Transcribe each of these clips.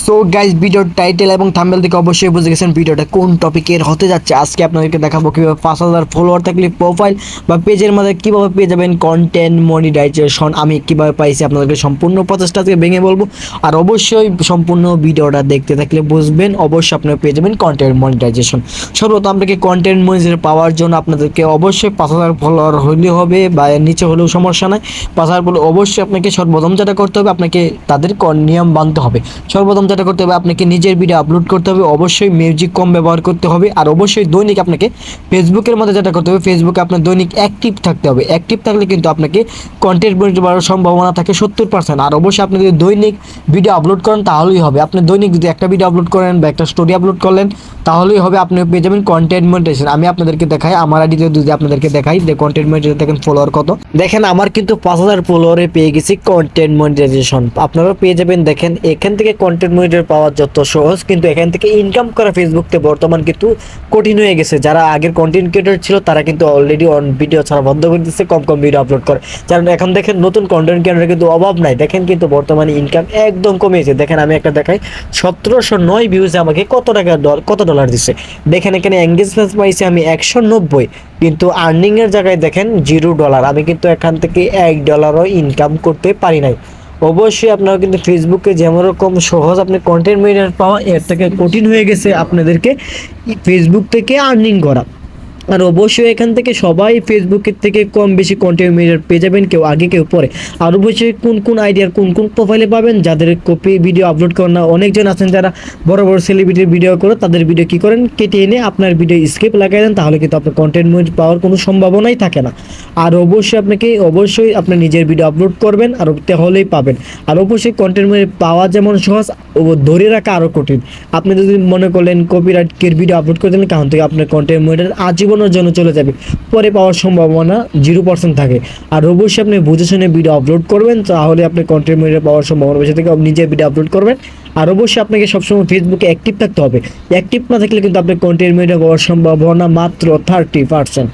So guys ভিডিওর title এবং thumbnail থেকে অবশ্যই বুঝে গেছেন ভিডিওটা কোন টপিকের হতে যাচ্ছে। আজকে আপনাদেরকে দেখাবো কীভাবে 5,000 ফলোয়ার থাকলে প্রোফাইল বা পেজের মধ্যে কীভাবে পেয়ে যাবেন কন্টেন্ট মনিটাইজেশন। আমি কীভাবে পাইছি আপনাদেরকে সম্পূর্ণ প্রচেষ্টা আজকে ভেঙে বলবো, আর অবশ্যই সম্পূর্ণ ভিডিওটা দেখতে থাকলে বুঝবেন অবশ্যই আপনারা পেয়ে যাবেন কন্টেন্ট মনিটাইজেশন। সর্বপ্রথম আপনাকে কন্টেন্ট মনিটাইজেশন পাওয়ার জন্য আপনাদেরকে অবশ্যই 5,000 ফলোয়ার হইলে হবে বা নিচে হলেও সমস্যা নাই। 5,000 বলে অবশ্যই আপনাকে সর্বপ্রথম যেটা করতে হবে, আপনাকে তাদের নিয়ম মানতে হবে। সর্বপ্রথম যেটা করতে হবে, আপনাকে নিজের ভিডিও আপলোড করতে হবে, অবশ্যই মিউজিক কম ব্যবহার করতে হবে, আর অবশ্যই দৈনিক আপনাকে ফেসবুকের মধ্যে যেটা করতে হবে, ফেসবুকে আপনার দৈনিক অ্যাক্টিভ থাকতে হবে। অ্যাক্টিভ থাকলে কিন্তু আপনাকে কন্টেন্ট বাড়ার সম্ভাবনা থাকে 70%। আর অবশ্যই আপনি যদি দৈনিক ভিডিও আপলোড করেন তাহলেই হবে। আপনি দৈনিক যদি একটা ভিডিও আপলোড করেন বা একটা স্টোরি আপলোড করলেন তাহলেই হবে, আপনি পেয়ে যাবেন কন্টেন্ট মনিটাইজেশন। আমি আপনাদেরকে দেখাই, আমার আইডিতে যদি আপনাদেরকে দেখাই যে কন্টেন্ট মনিটাইজেশন দেখেন ফলোয়ার কত, দেখেন আমার কিন্তু 5,000 ফলোয়ারে পেয়ে গেছি কন্টেন্ট মনিটাইজেশন। আপনারাও পেয়ে যাবেন। দেখেন এখান থেকে কন্টেন্ট মনিটাইজেশন পাওয়া যত সহজ, কিন্তু এখান থেকে ইনকাম করা ফেসবুকতে বর্তমান কিন্তু কঠিন হয়ে গেছে। যারা আগের কন্টেন্ট ক্রিয়েটর ছিল তারা কিন্তু অলরেডি ভিডিও ছাড়া বন্ধ করে দিচ্ছে, কম কম ভিডিও আপলোড করে। কারণ এখন দেখেন নতুন কন্টেন্ট ক্রিয়েটর কিন্তু অভাব নাই। দেখেন কিন্তু বর্তমানে ইনকাম একদম কমেছে। দেখেন আমি একটা দেখাই, 1709 ভিউজে আমাকে কত ডলার দিচ্ছে। দেখেন এখানে এঙ্গেজমেন্ট পাইছি আমি 190, কিন্তু আর্নিংয়ের জায়গায় দেখেন $0। আমি কিন্তু এখান থেকে $1 ইনকাম করতে পারি নাই। অবশ্যই আপনারা কিন্তু ফেসবুকে যেমন রকম সহজ আপনি কন্টেন্ট মনিটাইজেশন পাওয়া, এর থেকে কঠিন হয়ে গেছে আপনাদেরকে ফেসবুক থেকে আর্নিং করা। আর অবশ্যই এখান থেকে সবাই ফেসবুকের থেকে কম বেশি কন্টেন্ট মনিটাইজেশন পেয়ে যাবেন, কেউ আগে কেউ পরে। আর অবশ্যই কোন আইডিয়ার কোন প্রোফাইলে পাবেন, যাদের কপি ভিডিও আপলোড করেন না। অনেকজন আছেন যারা বড় বড় সেলিব্রিটির ভিডিও করে, তাদের ভিডিও কী করেন কেটে এনে আপনার ভিডিও স্ক্রিপ্ট লাগাই দেন, তাহলে কিন্তু আপনার কন্টেন্ট মনিটাইজেশন পাওয়ার কোনো সম্ভাবনাই থাকে না। আর অবশ্যই আপনার নিজের ভিডিও আপলোড করবেন, আর তাহলেই পাবেন। আর অবশ্যই কন্টেন্ট মনিটাইজেশন পাওয়া যেমন সহজ, ধরে রাখা আরও কঠিন। আপনি যদি মনে করলেন কপিরাইটের ভিডিও আপলোড করে দেন, কারণ থেকে আপনার কন্টেন্ট মনিটাইজেশন আজীবন জন্য চলে যাবে, পরে পাওয়ার সম্ভাবনা 0% থাকে। আর অবশ্যই আপনি বুঝে শুনে ভিডিও আপলোড করবেন, তাহলে আপনি কন্টেন্ট মনিটাইজেশন পাওয়ার সম্ভাবনা বেশি থেকে নিজের ভিডিও আপলোড করবেন। আর অবশ্যই আপনাকে সবসময় ফেসবুকে অ্যাক্টিভ থাকতে হবে। অ্যাক্টিভ না থাকলে কিন্তু আপনি কন্টেন্ট মনিটাইজেশন পাওয়ার সম্ভাবনা মাত্র 30%।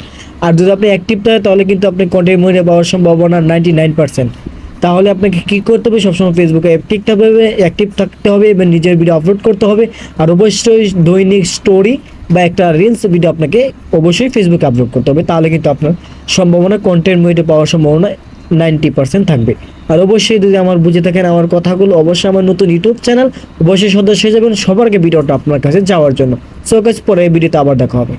আর যদি আপনি অ্যাক্টিভ থাকেন তাহলে কিন্তু আপনি কন্টেন্ট মনিটাইজেশন পাওয়ার সম্ভাবনা 99%। তাহলে আপনাকে কী করতে হবে, সবসময় ফেসবুকে অ্যাক্টিভ থাকতে হবে এবং নিজের ভিডিও আপলোড করতে হবে। আর অবশ্যই দৈনিক স্টোরি বা একটা রিলস ভিডিও আপনাকে অবশ্যই ফেসবুকে আপলোড করতে হবে, তাহলে কিন্তু আপনার সম্ভাবনা কন্টেন্ট মনিটাইজেশন পাওয়ার সম্ভাবনা 90% থাকবে। আর অবশ্যই যদি আমার বুঝে থাকেন আমার কথাগুলো, অবশ্যই আমার নতুন ইউটিউব চ্যানেল অবশ্যই সদস্য হয়ে যাবেন সবার আগে ভিডিওটা আপনার কাছে যাওয়ার জন্য। সো গাইস, পরে ভিডিওতে আবার দেখা হবে।